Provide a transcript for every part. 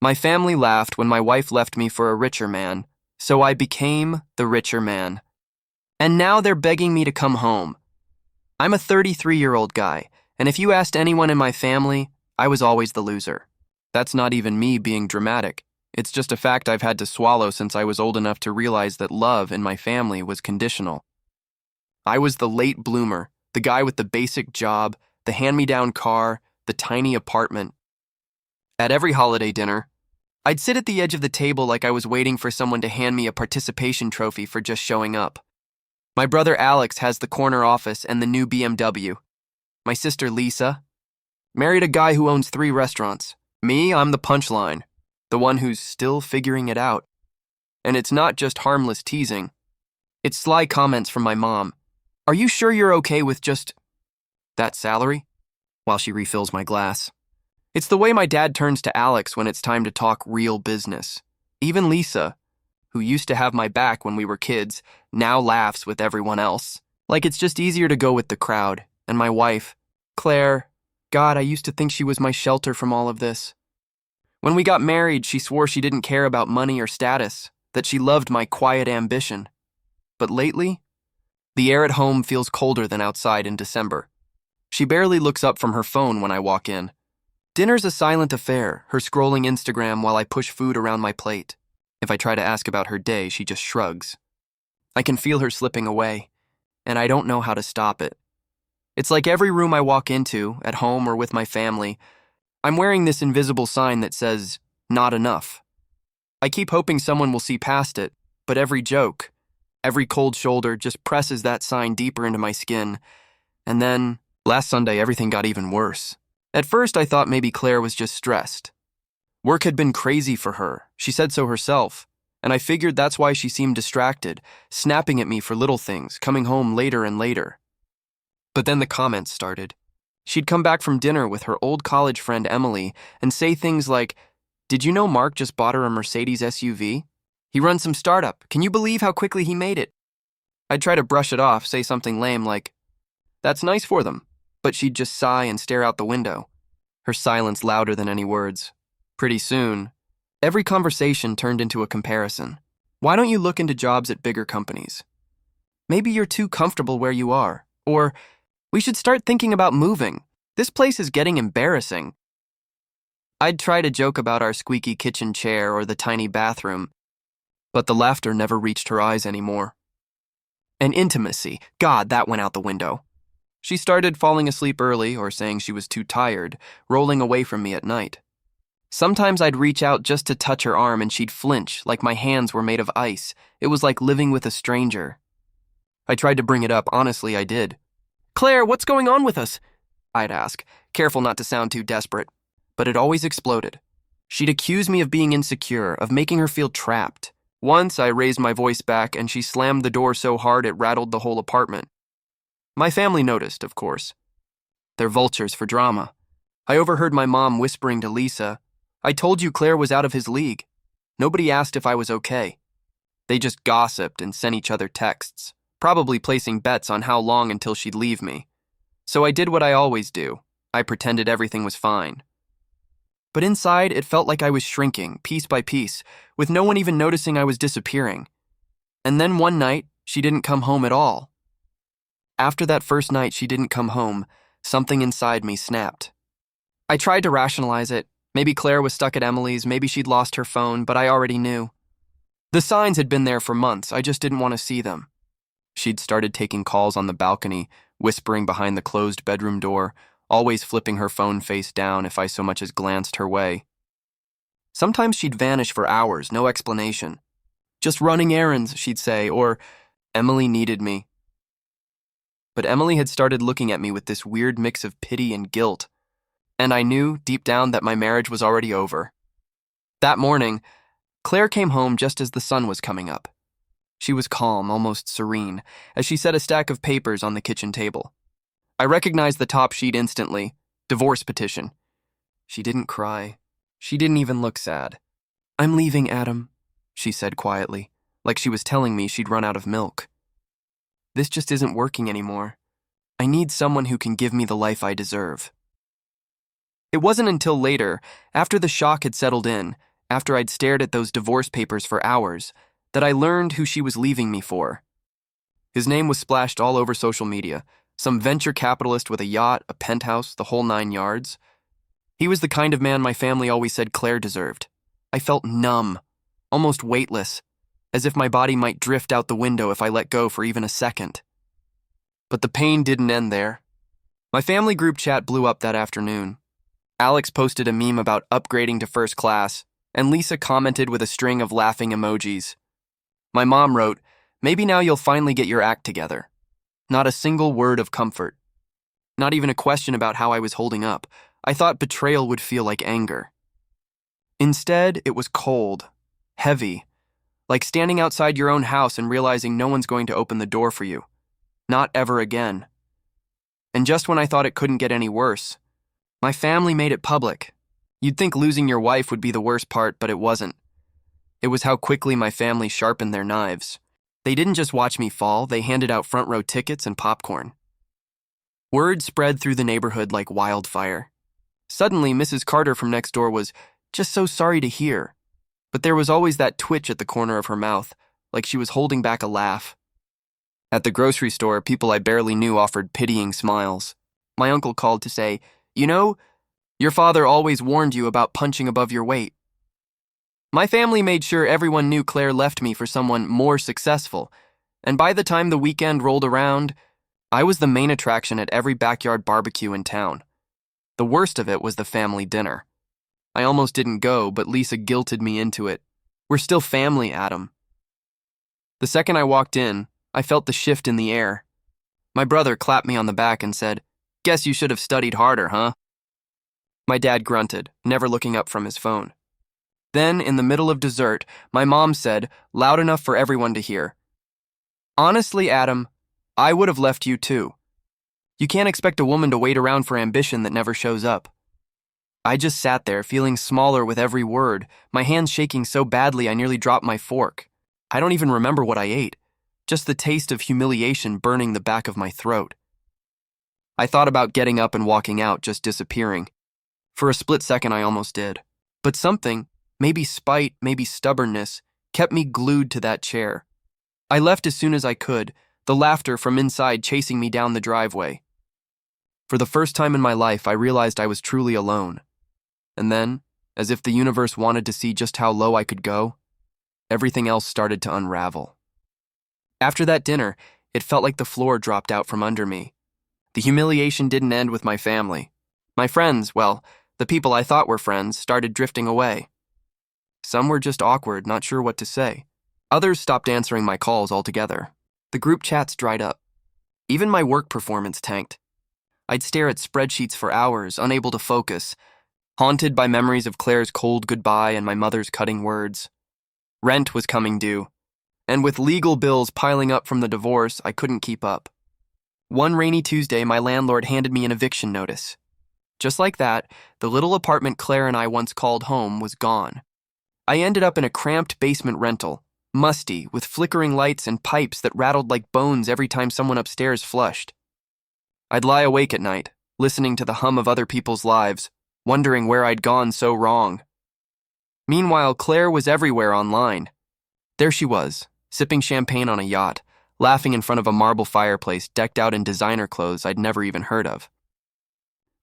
My family laughed when my wife left me for a richer man, so I became the richer man. And now they're begging me to come home. I'm a 33-year-old guy, and if you asked anyone in my family, I was always the loser. That's not even me being dramatic. It's just a fact I've had to swallow since I was old enough to realize that love in my family was conditional. I was the late bloomer, the guy with the basic job, the hand-me-down car, the tiny apartment. At every holiday dinner, I'd sit at the edge of the table like I was waiting for someone to hand me a participation trophy for just showing up. My brother Alex has the corner office and the new BMW. My sister Lisa married a guy who owns 3 restaurants. Me, I'm the punchline, the one who's still figuring it out. And it's not just harmless teasing. It's sly comments from my mom. Are you sure you're okay with just that salary? While she refills my glass. It's the way my dad turns to Alex when it's time to talk real business. Even Lisa, who used to have my back when we were kids, now laughs with everyone else. Like it's just easier to go with the crowd. And my wife, Claire, God, I used to think she was my shelter from all of this. When we got married, she swore she didn't care about money or status, that she loved my quiet ambition. But lately, the air at home feels colder than outside in December. She barely looks up from her phone when I walk in. Dinner's a silent affair, her scrolling Instagram while I push food around my plate. If I try to ask about her day, she just shrugs. I can feel her slipping away, and I don't know how to stop it. It's like every room I walk into, at home or with my family, I'm wearing this invisible sign that says, not enough. I keep hoping someone will see past it, but every joke, every cold shoulder just presses that sign deeper into my skin. And then, last Sunday, everything got even worse. At first, I thought maybe Claire was just stressed. Work had been crazy for her. She said so herself. And I figured that's why she seemed distracted, snapping at me for little things, coming home later and later. But then the comments started. She'd come back from dinner with her old college friend Emily and say things like, "Did you know Mark just bought her a Mercedes SUV? He runs some startup. Can you believe how quickly he made it?" I'd try to brush it off, say something lame like, "That's nice for them." But she'd just sigh and stare out the window, her silence louder than any words. Pretty soon, every conversation turned into a comparison. Why don't you look into jobs at bigger companies? Maybe you're too comfortable where you are. Or, we should start thinking about moving. This place is getting embarrassing. I'd try to joke about our squeaky kitchen chair or the tiny bathroom, but the laughter never reached her eyes anymore. And intimacy, God, that went out the window. She started falling asleep early or saying she was too tired, rolling away from me at night. Sometimes I'd reach out just to touch her arm and she'd flinch like my hands were made of ice. It was like living with a stranger. I tried to bring it up, honestly I did. "Claire, what's going on with us?" I'd ask, careful not to sound too desperate. But it always exploded. She'd accuse me of being insecure, of making her feel trapped. Once I raised my voice back and she slammed the door so hard it rattled the whole apartment. My family noticed, of course. They're vultures for drama. I overheard my mom whispering to Lisa, "I told you Claire was out of his league." Nobody asked if I was okay. They just gossiped and sent each other texts, probably placing bets on how long until she'd leave me. So I did what I always do. I pretended everything was fine. But inside, it felt like I was shrinking, piece by piece, with no one even noticing I was disappearing. And then one night, she didn't come home at all. After that first night she didn't come home, something inside me snapped. I tried to rationalize it. Maybe Claire was stuck at Emily's, maybe she'd lost her phone, but I already knew. The signs had been there for months, I just didn't want to see them. She'd started taking calls on the balcony, whispering behind the closed bedroom door, always flipping her phone face down if I so much as glanced her way. Sometimes she'd vanish for hours, no explanation. "Just running errands," she'd say, or, "Emily needed me." But Emily had started looking at me with this weird mix of pity and guilt, and I knew, deep down, that my marriage was already over. That morning, Claire came home just as the sun was coming up. She was calm, almost serene, as she set a stack of papers on the kitchen table. I recognized the top sheet instantly, divorce petition. She didn't cry. She didn't even look sad. "I'm leaving, Adam," she said quietly, like she was telling me she'd run out of milk. "This just isn't working anymore. I need someone who can give me the life I deserve." It wasn't until later, after the shock had settled in, after I'd stared at those divorce papers for hours, that I learned who she was leaving me for. His name was splashed all over social media, some venture capitalist with a yacht, a penthouse, the whole 9 yards. He was the kind of man my family always said Claire deserved. I felt numb, almost weightless, as if my body might drift out the window if I let go for even a second. But the pain didn't end there. My family group chat blew up that afternoon. Alex posted a meme about upgrading to first class, and Lisa commented with a string of laughing emojis. My mom wrote, "Maybe now you'll finally get your act together." Not a single word of comfort. Not even a question about how I was holding up. I thought betrayal would feel like anger. Instead, it was cold, heavy, like standing outside your own house and realizing no one's going to open the door for you. Not ever again. And just when I thought it couldn't get any worse, my family made it public. You'd think losing your wife would be the worst part, but it wasn't. It was how quickly my family sharpened their knives. They didn't just watch me fall, they handed out front row tickets and popcorn. Word spread through the neighborhood like wildfire. Suddenly, Mrs. Carter from next door was just so sorry to hear, but there was always that twitch at the corner of her mouth, like she was holding back a laugh. At the grocery store, people I barely knew offered pitying smiles. My uncle called to say, "You know, your father always warned you about punching above your weight." My family made sure everyone knew Claire left me for someone more successful, and by the time the weekend rolled around, I was the main attraction at every backyard barbecue in town. The worst of it was the family dinner. I almost didn't go, but Lisa guilted me into it. "We're still family, Adam." The second I walked in, I felt the shift in the air. My brother clapped me on the back and said, "Guess you should have studied harder, huh?" My dad grunted, never looking up from his phone. Then, in the middle of dessert, my mom said, loud enough for everyone to hear, "Honestly, Adam, I would have left you too. You can't expect a woman to wait around for ambition that never shows up." I just sat there, feeling smaller with every word, my hands shaking so badly I nearly dropped my fork. I don't even remember what I ate, just the taste of humiliation burning the back of my throat. I thought about getting up and walking out, just disappearing. For a split second, I almost did. But something, maybe spite, maybe stubbornness, kept me glued to that chair. I left as soon as I could, the laughter from inside chasing me down the driveway. For the first time in my life, I realized I was truly alone. And then, as if the universe wanted to see just how low I could go, everything else started to unravel. After that dinner, it felt like the floor dropped out from under me. The humiliation didn't end with my family. My friends, well, the people I thought were friends, started drifting away. Some were just awkward, not sure what to say. Others stopped answering my calls altogether. The group chats dried up. Even my work performance tanked. I'd stare at spreadsheets for hours, unable to focus, haunted by memories of Claire's cold goodbye and my mother's cutting words. Rent was coming due, and with legal bills piling up from the divorce, I couldn't keep up. One rainy Tuesday, my landlord handed me an eviction notice. Just like that, the little apartment Claire and I once called home was gone. I ended up in a cramped basement rental, musty, with flickering lights and pipes that rattled like bones every time someone upstairs flushed. I'd lie awake at night, listening to the hum of other people's lives, wondering where I'd gone so wrong. Meanwhile, Claire was everywhere online. There she was, sipping champagne on a yacht, laughing in front of a marble fireplace decked out in designer clothes I'd never even heard of.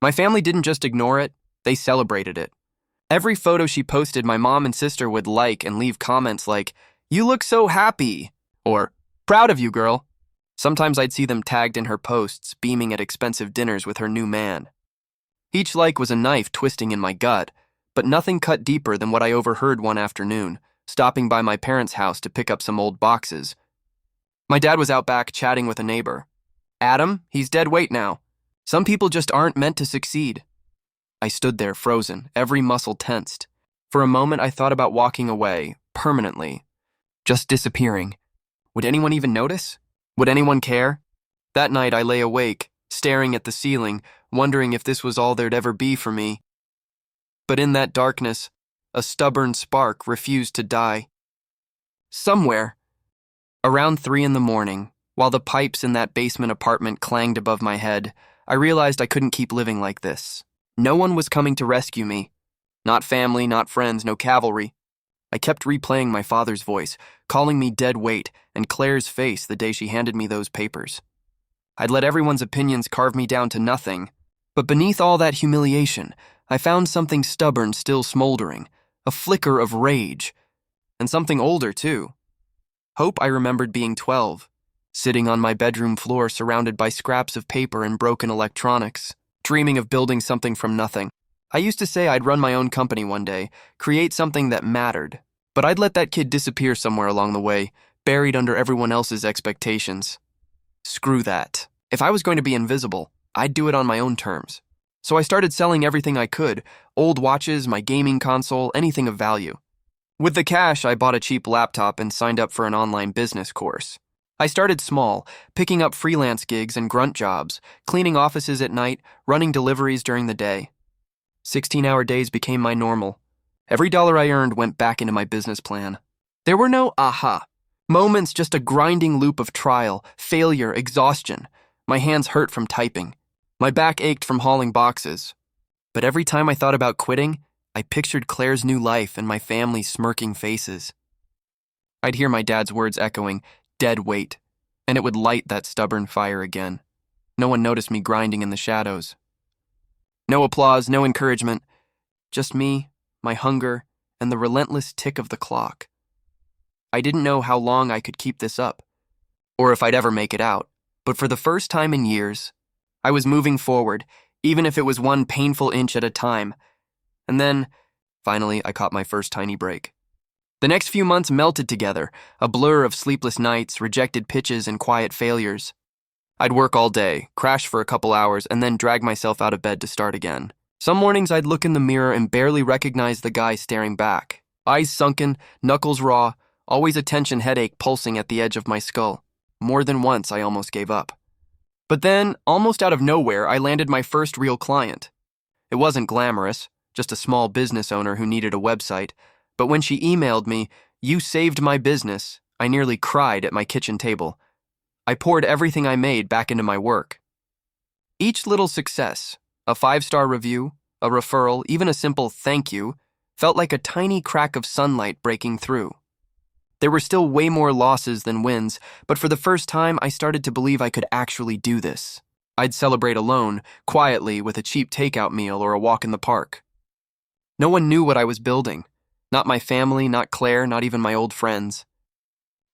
My family didn't just ignore it, they celebrated it. Every photo she posted, my mom and sister would like and leave comments like, "You look so happy," or "Proud of you, girl." Sometimes I'd see them tagged in her posts, beaming at expensive dinners with her new man. Each like was a knife twisting in my gut, but nothing cut deeper than what I overheard one afternoon, stopping by my parents' house to pick up some old boxes. My dad was out back chatting with a neighbor. "Adam, he's dead weight now. Some people just aren't meant to succeed." I stood there frozen, every muscle tensed. For a moment, I thought about walking away, permanently, just disappearing. Would anyone even notice? Would anyone care? That night, I lay awake, staring at the ceiling, wondering if this was all there'd ever be for me. But in that darkness, a stubborn spark refused to die. Somewhere, around 3 a.m, while the pipes in that basement apartment clanged above my head, I realized I couldn't keep living like this. No one was coming to rescue me. Not family, not friends, no cavalry. I kept replaying my father's voice, calling me dead weight, and Claire's face the day she handed me those papers. I'd let everyone's opinions carve me down to nothing, but beneath all that humiliation, I found something stubborn still smoldering, a flicker of rage, and something older too. Hope. I remembered being 12, sitting on my bedroom floor surrounded by scraps of paper and broken electronics, dreaming of building something from nothing. I used to say I'd run my own company one day, create something that mattered, but I'd let that kid disappear somewhere along the way, buried under everyone else's expectations. Screw that. If I was going to be invisible, I'd do it on my own terms. So I started selling everything I could, old watches, my gaming console, anything of value. With the cash, I bought a cheap laptop and signed up for an online business course. I started small, picking up freelance gigs and grunt jobs, cleaning offices at night, running deliveries during the day. 16-hour days became my normal. Every dollar I earned went back into my business plan. There were no aha moments, just a grinding loop of trial, failure, exhaustion. My hands hurt from typing. My back ached from hauling boxes. But every time I thought about quitting, I pictured Claire's new life and my family's smirking faces. I'd hear my dad's words echoing, dead weight, and it would light that stubborn fire again. No one noticed me grinding in the shadows. No applause, no encouragement. Just me, my hunger, and the relentless tick of the clock. I didn't know how long I could keep this up, or if I'd ever make it out, but for the first time in years, I was moving forward, even if it was one painful inch at a time. And then, finally, I caught my first tiny break. The next few months melted together, a blur of sleepless nights, rejected pitches, and quiet failures. I'd work all day, crash for a couple hours, and then drag myself out of bed to start again. Some mornings I'd look in the mirror and barely recognize the guy staring back. Eyes sunken, knuckles raw, always a tension headache pulsing at the edge of my skull. More than once I almost gave up. But then, almost out of nowhere, I landed my first real client. It wasn't glamorous, just a small business owner who needed a website, but when she emailed me, "You saved my business," I nearly cried at my kitchen table. I poured everything I made back into my work. Each little success, a 5-star review, a referral, even a simple thank you, felt like a tiny crack of sunlight breaking through. There were still way more losses than wins, but for the first time, I started to believe I could actually do this. I'd celebrate alone, quietly, with a cheap takeout meal or a walk in the park. No one knew what I was building. Not my family, not Claire, not even my old friends.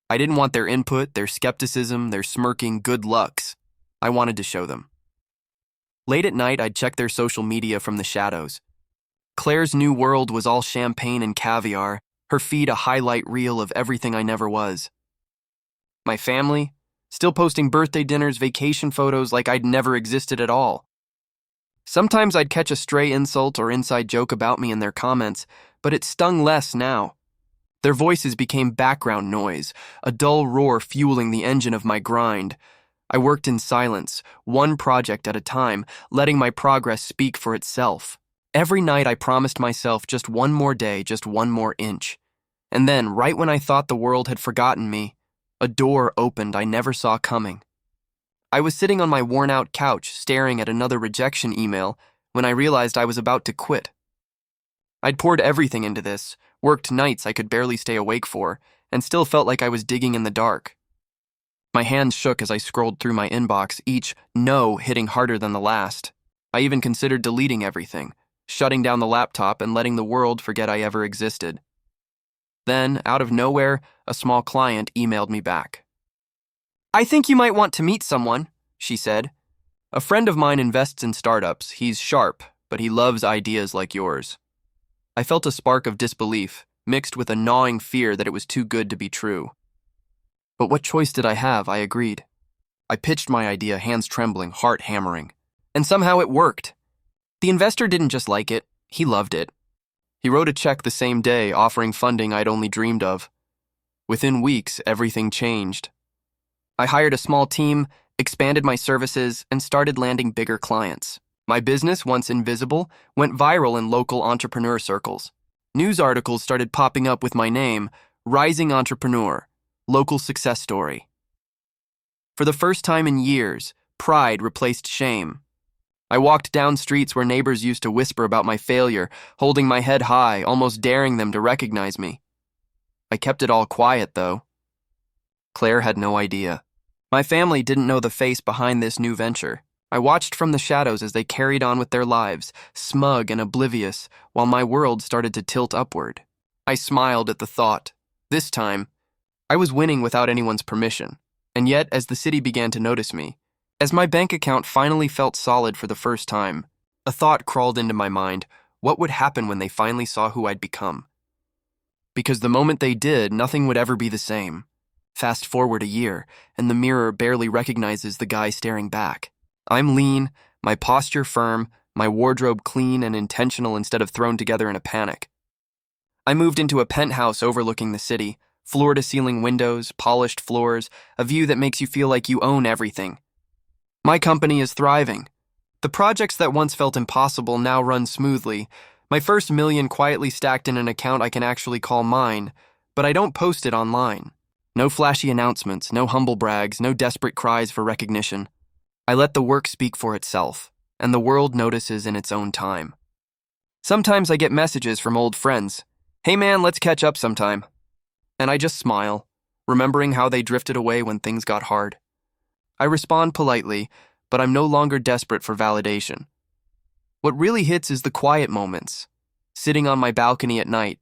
I didn't want their input, their skepticism, their smirking good lucks. I wanted to show them. Late at night, I'd check their social media from the shadows. Claire's new world was all champagne and caviar, her feed a highlight reel of everything I never was. My family, still posting birthday dinners, vacation photos like I'd never existed at all. Sometimes I'd catch a stray insult or inside joke about me in their comments, but it stung less now. Their voices became background noise, a dull roar fueling the engine of my grind. I worked in silence, one project at a time, letting my progress speak for itself. Every night I promised myself just one more day, just one more inch. And then, right when I thought the world had forgotten me, a door opened I never saw coming. I was sitting on my worn-out couch, staring at another rejection email, when I realized I was about to quit. I'd poured everything into this, worked nights I could barely stay awake for, and still felt like I was digging in the dark. My hands shook as I scrolled through my inbox, each no hitting harder than the last. I even considered deleting everything, shutting down the laptop and letting the world forget I ever existed. Then, out of nowhere, a small client emailed me back. "I think you might want to meet someone," she said. "A friend of mine invests in startups. He's sharp, but he loves ideas like yours." I felt a spark of disbelief, mixed with a gnawing fear that it was too good to be true. But what choice did I have? I agreed. I pitched my idea, hands trembling, heart hammering. And somehow it worked. The investor didn't just like it, he loved it. He wrote a check the same day, offering funding I'd only dreamed of. Within weeks, everything changed. I hired a small team, expanded my services, and started landing bigger clients. My business, once invisible, went viral in local entrepreneur circles. News articles started popping up with my name, Rising Entrepreneur, Local Success Story. For the first time in years, pride replaced shame. I walked down streets where neighbors used to whisper about my failure, holding my head high, almost daring them to recognize me. I kept it all quiet, though. Claire had no idea. My family didn't know the face behind this new venture. I watched from the shadows as they carried on with their lives, smug and oblivious, while my world started to tilt upward. I smiled at the thought. This time, I was winning without anyone's permission. And yet, as the city began to notice me, as my bank account finally felt solid for the first time, a thought crawled into my mind. What would happen when they finally saw who I'd become? Because the moment they did, nothing would ever be the same. Fast forward a year, and the mirror barely recognizes the guy staring back. I'm lean, my posture firm, my wardrobe clean and intentional instead of thrown together in a panic. I moved into a penthouse overlooking the city, floor-to-ceiling windows, polished floors, a view that makes you feel like you own everything. My company is thriving. The projects that once felt impossible now run smoothly. My first million quietly stacked in an account I can actually call mine, but I don't post it online. No flashy announcements, no humble brags, no desperate cries for recognition. I let the work speak for itself, and the world notices in its own time. Sometimes I get messages from old friends. Hey man, let's catch up sometime. And I just smile, remembering how they drifted away when things got hard. I respond politely, but I'm no longer desperate for validation. What really hits is the quiet moments. Sitting on my balcony at night,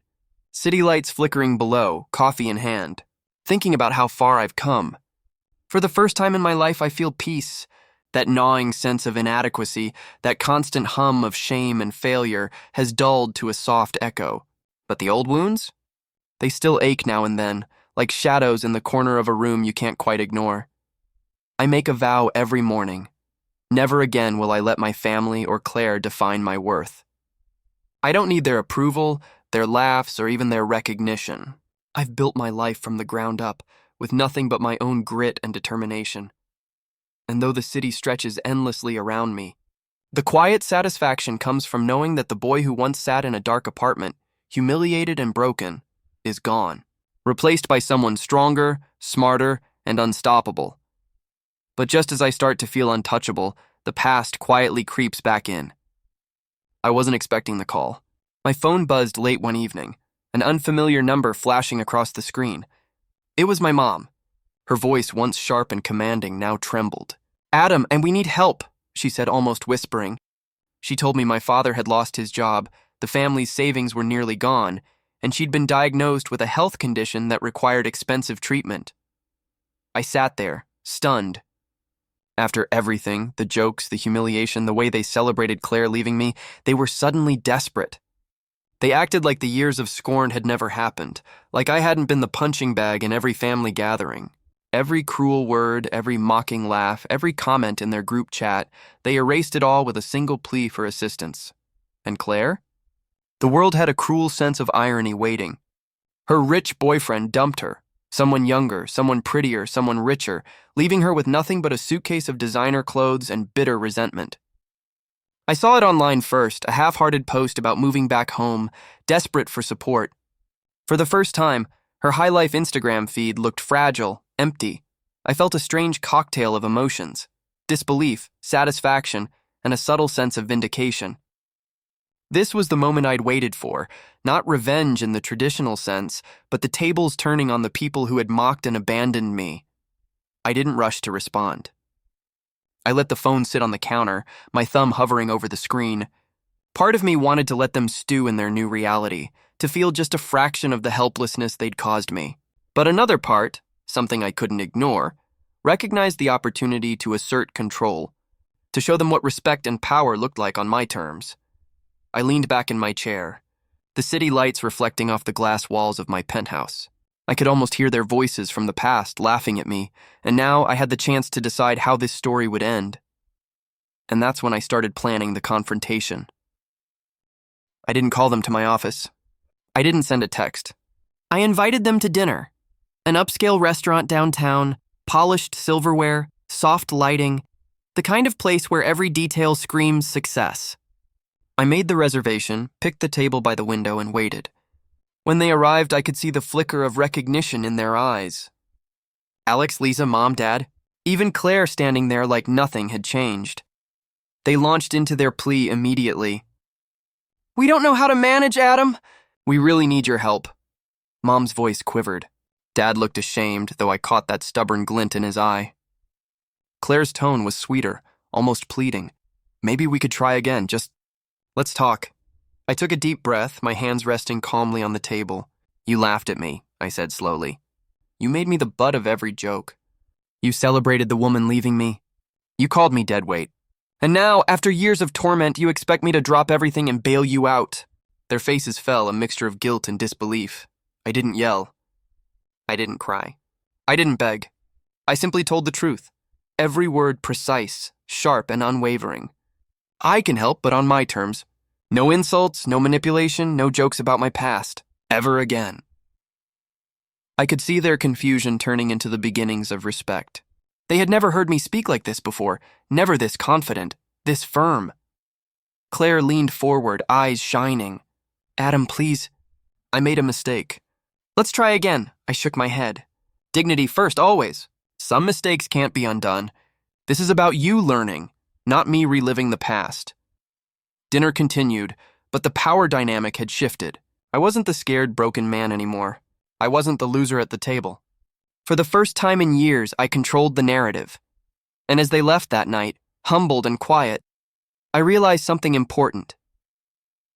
city lights flickering below, coffee in hand, thinking about how far I've come. For the first time in my life, I feel peace. That gnawing sense of inadequacy, that constant hum of shame and failure has dulled to a soft echo. But the old wounds? They still ache now and then, like shadows in the corner of a room you can't quite ignore. I make a vow every morning. Never again will I let my family or Claire define my worth. I don't need their approval, their laughs, or even their recognition. I've built my life from the ground up, with nothing but my own grit and determination. And though the city stretches endlessly around me, the quiet satisfaction comes from knowing that the boy who once sat in a dark apartment, humiliated and broken, is gone, replaced by someone stronger, smarter, and unstoppable. But just as I start to feel untouchable, the past quietly creeps back in. I wasn't expecting the call. My phone buzzed late one evening, an unfamiliar number flashing across the screen. It was my mom. Her voice, once sharp and commanding, now trembled. "Adam, and we need help," she said, almost whispering. She told me my father had lost his job, the family's savings were nearly gone, and she'd been diagnosed with a health condition that required expensive treatment. I sat there, stunned. After everything, the jokes, the humiliation, the way they celebrated Claire leaving me, they were suddenly desperate. They acted like the years of scorn had never happened, like I hadn't been the punching bag in every family gathering. Every cruel word, every mocking laugh, every comment in their group chat, they erased it all with a single plea for assistance. And Claire? The world had a cruel sense of irony waiting. Her rich boyfriend dumped her. Someone younger, someone prettier, someone richer, leaving her with nothing but a suitcase of designer clothes and bitter resentment. I saw it online first, a half-hearted post about moving back home, desperate for support. For the first time, her high-life Instagram feed looked fragile, empty. I felt a strange cocktail of emotions: disbelief, satisfaction, and a subtle sense of vindication. This was the moment I'd waited for, not revenge in the traditional sense, but the tables turning on the people who had mocked and abandoned me. I didn't rush to respond. I let the phone sit on the counter, my thumb hovering over the screen. Part of me wanted to let them stew in their new reality, to feel just a fraction of the helplessness they'd caused me. But another part, something I couldn't ignore, recognized the opportunity to assert control, to show them what respect and power looked like on my terms. I leaned back in my chair, the city lights reflecting off the glass walls of my penthouse. I could almost hear their voices from the past laughing at me, and now I had the chance to decide how this story would end. And that's when I started planning the confrontation. I didn't call them to my office. I didn't send a text. I invited them to dinner. An upscale restaurant downtown, polished silverware, soft lighting, the kind of place where every detail screams success. I made the reservation, picked the table by the window, and waited. When they arrived, I could see the flicker of recognition in their eyes. Alex, Lisa, Mom, Dad, even Claire standing there like nothing had changed. They launched into their plea immediately. "We don't know how to manage, Adam. We really need your help." Mom's voice quivered. Dad looked ashamed, though I caught that stubborn glint in his eye. Claire's tone was sweeter, almost pleading. Maybe we could try again, let's talk. I took a deep breath, my hands resting calmly on the table. You laughed at me, I said slowly. You made me the butt of every joke. You celebrated the woman leaving me. You called me deadweight. And now, after years of torment, you expect me to drop everything and bail you out. Their faces fell, a mixture of guilt and disbelief. I didn't yell. I didn't cry. I didn't beg. I simply told the truth. Every word precise, sharp, and unwavering. I can help, but on my terms. No insults, no manipulation, no jokes about my past. Ever again. I could see their confusion turning into the beginnings of respect. They had never heard me speak like this before, never this confident, this firm. Claire leaned forward, eyes shining. Adam, please. I made a mistake. Let's try again. I shook my head. Dignity first, always. Some mistakes can't be undone. This is about you learning, not me reliving the past. Dinner continued, but the power dynamic had shifted. I wasn't the scared, broken man anymore. I wasn't the loser at the table. For the first time in years, I controlled the narrative. And as they left that night, humbled and quiet, I realized something important.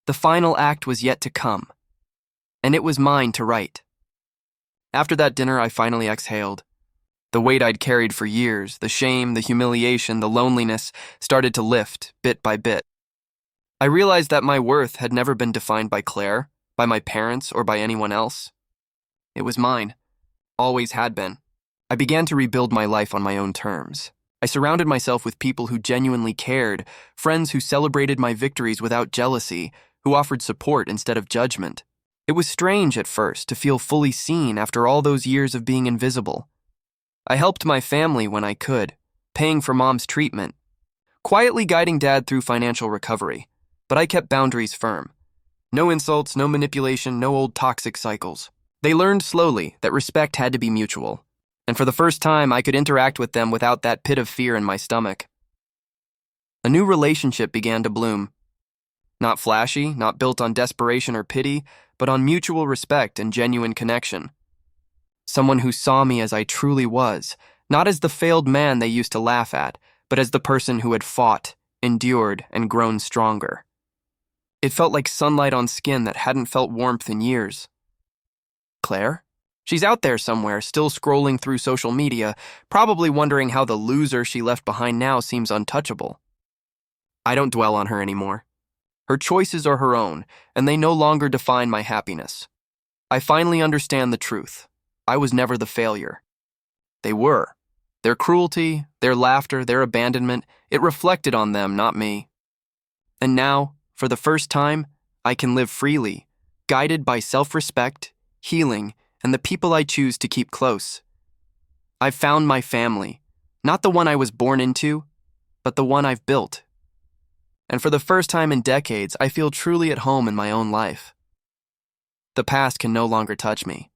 The final act was yet to come, and it was mine to write. After that dinner, I finally exhaled. The weight I'd carried for years, the shame, the humiliation, the loneliness, started to lift, bit by bit. I realized that my worth had never been defined by Claire, by my parents, or by anyone else. It was mine. Always had been. I began to rebuild my life on my own terms. I surrounded myself with people who genuinely cared, friends who celebrated my victories without jealousy, who offered support instead of judgment. It was strange at first to feel fully seen after all those years of being invisible. I helped my family when I could, paying for Mom's treatment, quietly guiding Dad through financial recovery, but I kept boundaries firm. No insults, no manipulation, no old toxic cycles. They learned slowly that respect had to be mutual, and for the first time I could interact with them without that pit of fear in my stomach. A new relationship began to bloom. Not flashy, not built on desperation or pity, but on mutual respect and genuine connection. Someone who saw me as I truly was, not as the failed man they used to laugh at, but as the person who had fought, endured, and grown stronger. It felt like sunlight on skin that hadn't felt warmth in years. Claire? She's out there somewhere, still scrolling through social media, probably wondering how the loser she left behind now seems untouchable. I don't dwell on her anymore. Her choices are her own, and they no longer define my happiness. I finally understand the truth. I was never the failure. They were. Their cruelty, their laughter, their abandonment, it reflected on them, not me. And now, for the first time, I can live freely, guided by self-respect, healing, and the people I choose to keep close. I've found my family, not the one I was born into, but the one I've built. And for the first time in decades, I feel truly at home in my own life. The past can no longer touch me.